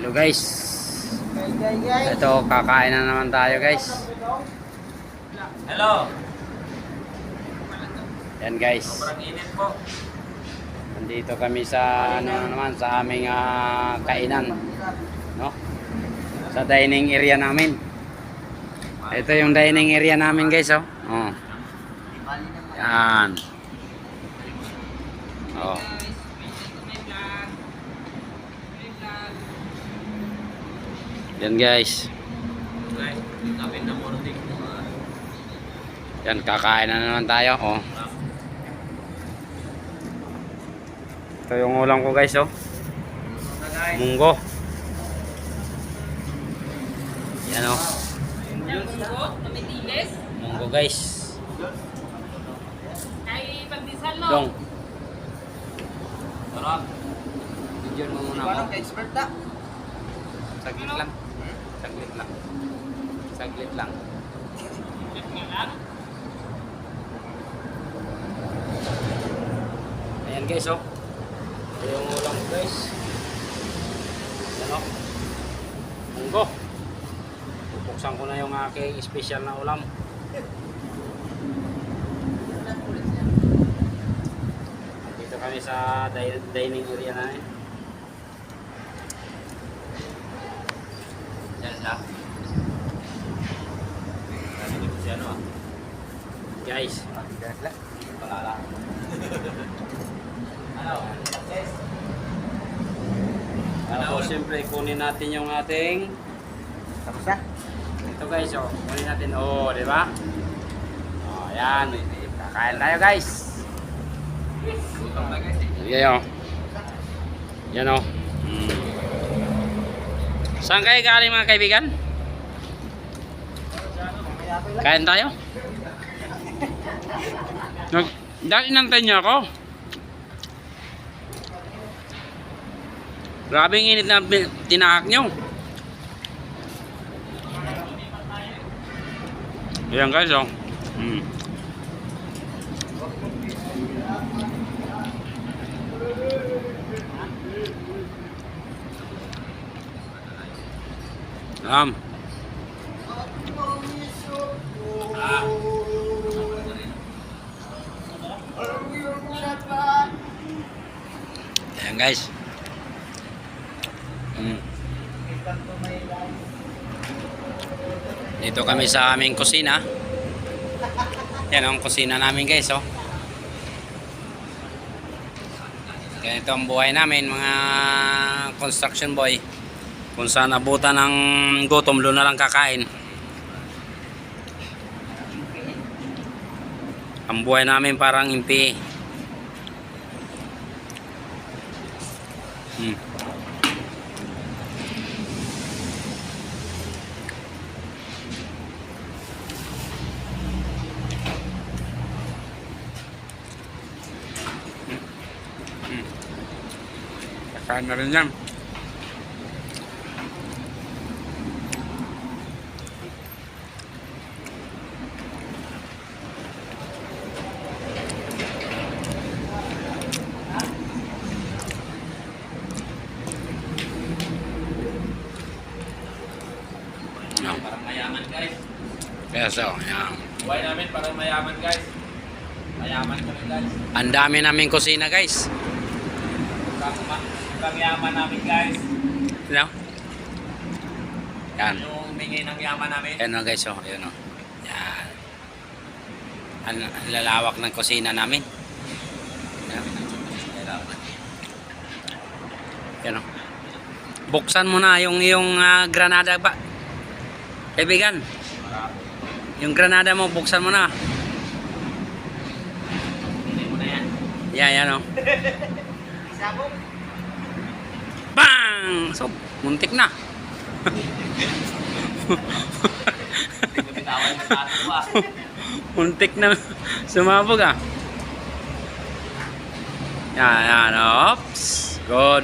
Hello guys. Ito, kakain na naman tayo guys. Hello. Yan guys. Sobrang init po. Nandito kami sa naman sa aming kainan, no? Sa dining area namin. Ito yung dining area namin guys, oh. Oh. Yan. Oh. Yan guys. Yan, kakain na naman tayo, oh. Ito yung ulam ko guys, oh. Munggo. Yan, oh. Munggo guys. Ay, pagdisal no. Dong. Sarap. Bigyan mo muna ako. Expert na. Saglit lang. Saglit lang. Saglit lang. Ayan guys, oh. Ito yung ulam ko guys. Ayan, oh. Munggo. Buksan ko na yung aking special na ulam. Dito kami sa dining area namin. Yan siya. Narinig ko si ano ah. Guys. Palala. Ano? Success? Ano, siyempre kunin natin yung ating Tapos na? ito guys, oh. Kunin natin, oh, di ba? Oh, yan. Kakain tayo guys. Gutom na guys. Sige, oh. Yan, oh. Saan kayo galing mga kaibigan? Kain tayo? Dahil inantay niya ako. Grabe ang init na tinahak nyo. Ayan guys, oh. Ayan guys. Dito kami sa aming kusina. Yan ang kusina namin guys, oh. Ganito ang buhay namin mga construction boy. Kung saan abutan ng gutom, doon na lang kakain. Ang buhay namin parang impi. Kakain na rin yan. Parang mayaman guys. Kaya so, yan. Buhay namin parang mayaman guys. Mayaman kami guys. Ang dami naming kusina guys. Sobrang yaman namin guys. No? Yan. Yung humingi ng yaman namin. Yan o guys, oh. Yan o. Yan. Ang lalawak ng kusina namin. Yan. Yan o. Buksan mo na yung granada ba? Kaibigan. Yung granada mo, buksan mo na. Hindi mo na yan. Yan o. Bang! So, muntik na. Hindi ko bitawan yung tato ko ah. Muntik na sumabog ah. Yan, yan. Oops. Good.